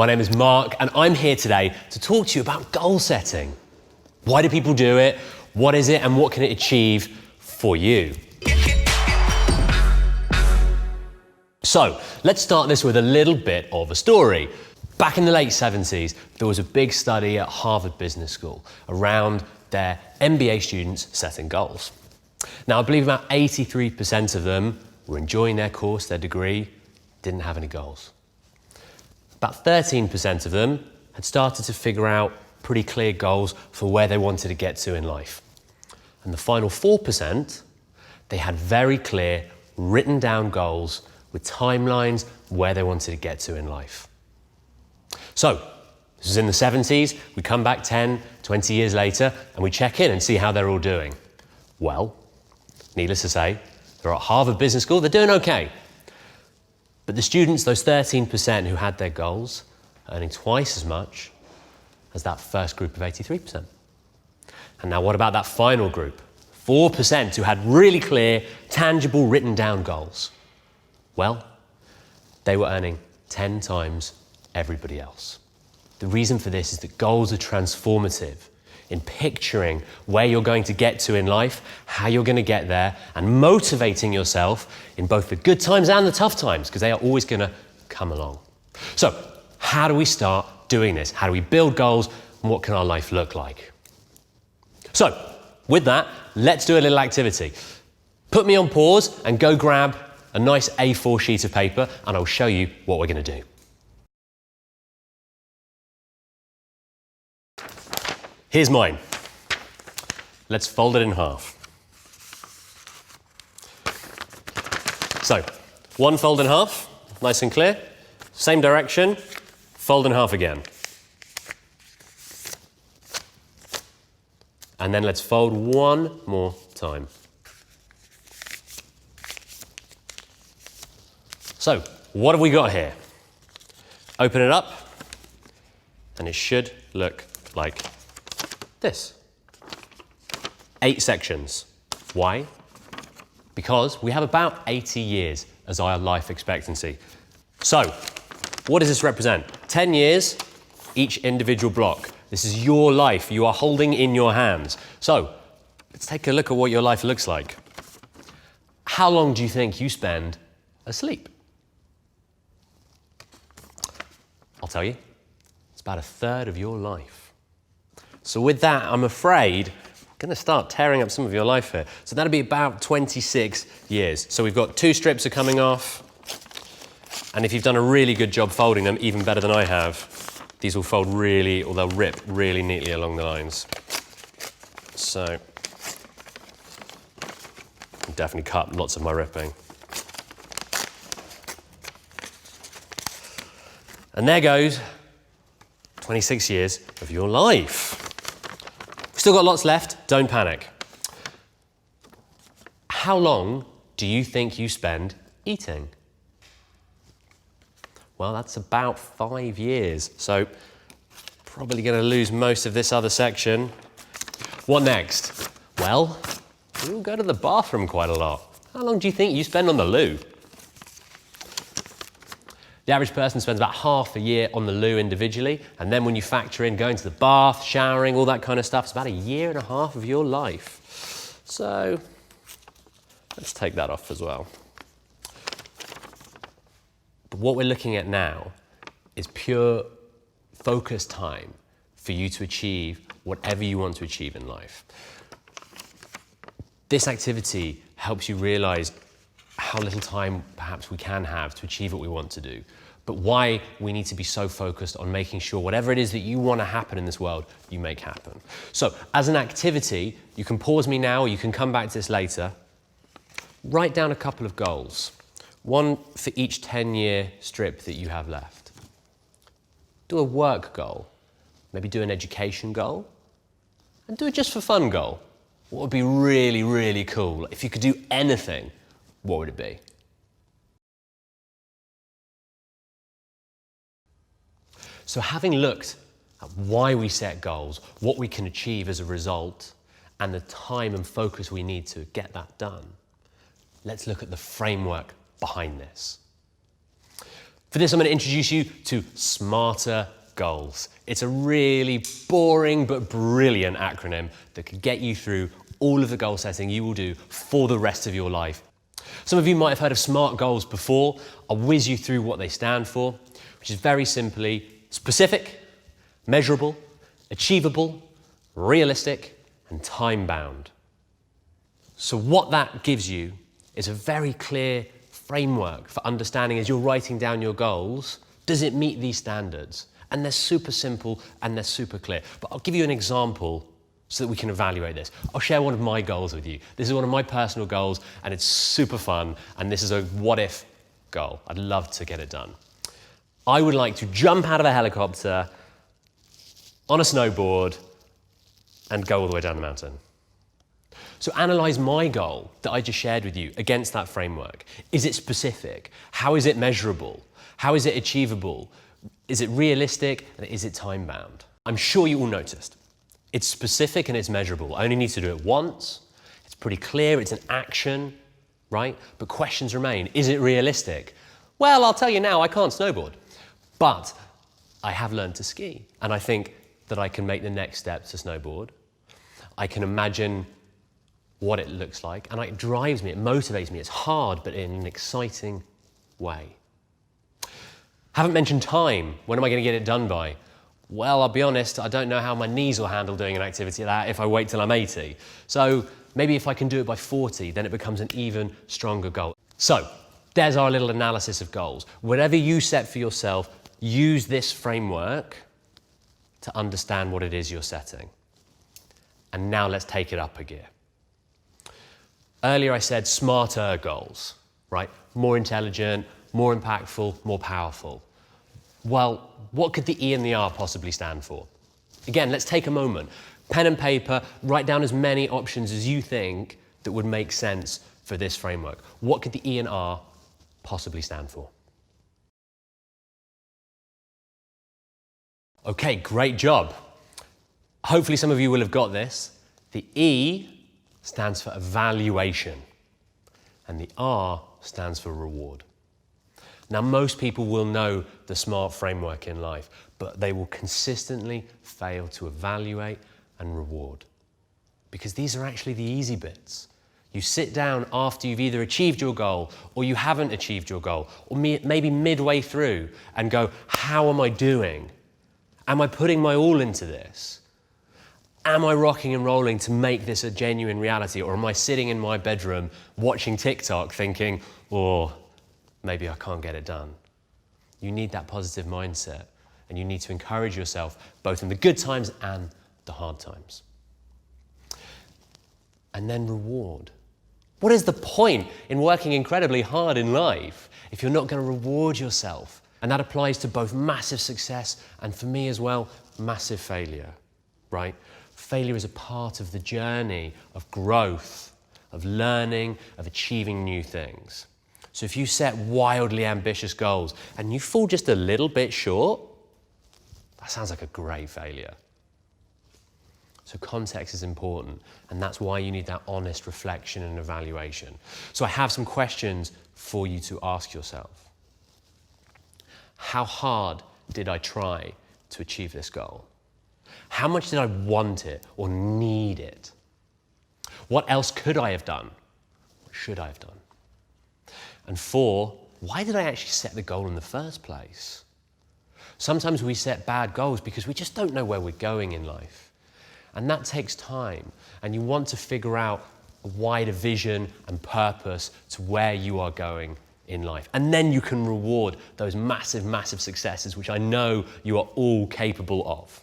My name is Mark and I'm here today to talk to you about goal setting. Why do people do it? What is it and what can it achieve for you? So let's start this with a little bit of a story. Back in the late 70s, there was a big study at Harvard Business School around their MBA students setting goals. Now, I believe about 83% of them were enjoying their course, their degree, didn't have any goals. About 13% of them had started to figure out pretty clear goals for where they wanted to get to in life. And the final 4%, they had very clear, written down goals with timelines where they wanted to get to in life. So, this was in the 70s, we come back 10, 20 years later, and we check in and see how they're all doing. Well, needless to say, they're at Harvard Business School, they're doing okay. But the students, those 13% who had their goals, are earning twice as much as that first group of 83%. And now what about that final group? 4% who had really clear, tangible, written down goals. Well, they were earning 10 times everybody else. The reason for this is that goals are transformative in picturing where you're going to get to in life, how you're going to get there, and motivating yourself in both the good times and the tough times, because they are always going to come along. So, how do we start doing this? How do we build goals, and what can our life look like? So, with that, let's do a little activity. Put me on pause and go grab a nice A4 sheet of paper, and I'll show you what we're going to do. Here's mine. Let's fold it in half. So, one fold in half, nice and clear. Same direction, fold in half again. And then let's fold one more time. So, what have we got here? Open it up, and it should look like this. 8 sections. Why? Because we have about 80 years as our life expectancy. So, what does this represent? 10 years, each individual block. This is your life you are holding in your hands. So, let's take a look at what your life looks like. How long do you think you spend asleep? I'll tell you, it's about a third of your life. So with that, I'm afraid I'm going to start tearing up some of your life here. So that'll be about 26 years. So we've got 2 strips are coming off. And if you've done a really good job folding them, even better than I have, these will fold really, or they'll rip really neatly along the lines. So, I'll definitely cut lots of my ripping. And there goes 26 years of your life. Still got lots left, don't panic. How long do you think you spend eating? Well, that's about 5 years, so probably going to lose most of this other section. What next? Well, you'll go to the bathroom quite a lot. How long do you think you spend on the loo? The average person spends about half a year on the loo individually, and then when you factor in going to the bath, showering, all that kind of stuff, it's about 1.5 years of your life. So, let's take that off as well. But what we're looking at now is pure focus time for you to achieve whatever you want to achieve in life. This activity helps you realize how little time perhaps we can have to achieve what we want to do, but why we need to be so focused on making sure whatever it is that you want to happen in this world, you make happen. So as an activity, you can pause me now or you can come back to this later. Write down a couple of goals, one for each 10-year strip that you have left. Do a work goal, maybe do an education goal, and do a just for fun goal. What would be really, really cool? If you could do anything, what would it be? So having looked at why we set goals, what we can achieve as a result, and the time and focus we need to get that done, let's look at the framework behind this. For this, I'm going to introduce you to SMARTer goals. It's a really boring but brilliant acronym that could get you through all of the goal setting you will do for the rest of your life. Some of you might have heard of SMART goals before. I'll whiz you through what they stand for, which is very simply specific, measurable, achievable, realistic, and time-bound. So what that gives you is a very clear framework for understanding as you're writing down your goals, does it meet these standards? And they're super simple and they're super clear. But I'll give you an example so that we can evaluate this. I'll share one of my goals with you. This is one of my personal goals and it's super fun, and this is a what-if goal. I'd love to get it done. I would like to jump out of a helicopter on a snowboard and go all the way down the mountain. So analyze my goal that I just shared with you against that framework. Is it specific? How is it measurable? How is it achievable? Is it realistic? And is it time-bound? I'm sure you all noticed. It's specific and it's measurable. I only need to do it once. It's pretty clear, it's an action, right? But questions remain. Is it realistic? Well, I'll tell you now, I can't snowboard. But I have learned to ski. And I think that I can make the next step to snowboard. I can imagine what it looks like, and it drives me, it motivates me. It's hard, but in an exciting way. Haven't mentioned time. When am I going to get it done by? Well, I'll be honest, I don't know how my knees will handle doing an activity like that if I wait till I'm 80. So maybe if I can do it by 40, then it becomes an even stronger goal. So there's our little analysis of goals. Whatever you set for yourself, use this framework to understand what it is you're setting. And now let's take it up a gear. Earlier I said SMARTer goals, right? More intelligent, more impactful, more powerful. Well, what could the E and the R possibly stand for? Again, let's take a moment. Pen and paper, write down as many options as you think that would make sense for this framework. What could the E and R possibly stand for? Okay, great job. Hopefully some of you will have got this. The E stands for evaluation, and the R stands for reward. Now, most people will know the SMART framework in life, but they will consistently fail to evaluate and reward, because these are actually the easy bits. You sit down after you've either achieved your goal or you haven't achieved your goal, or maybe midway through, and go, how am I doing? Am I putting my all into this? Am I rocking and rolling to make this a genuine reality? Or am I sitting in my bedroom watching TikTok thinking, oh, maybe I can't get it done? You need that positive mindset, and you need to encourage yourself both in the good times and the hard times. And then reward. What is the point in working incredibly hard in life if you're not going to reward yourself? And that applies to both massive success and, for me as well, massive failure, right? Failure is a part of the journey of growth, of learning, of achieving new things. So if you set wildly ambitious goals and you fall just a little bit short, that sounds like a great failure. So context is important, and that's why you need that honest reflection and evaluation. So I have some questions for you to ask yourself. How hard did I try to achieve this goal? How much did I want it or need it? What else could I have done? What should I have done? And 4, why did I actually set the goal in the first place? Sometimes we set bad goals because we just don't know where we're going in life. And that takes time. And you want to figure out a wider vision and purpose to where you are going in life. And then you can reward those massive, massive successes, which I know you are all capable of.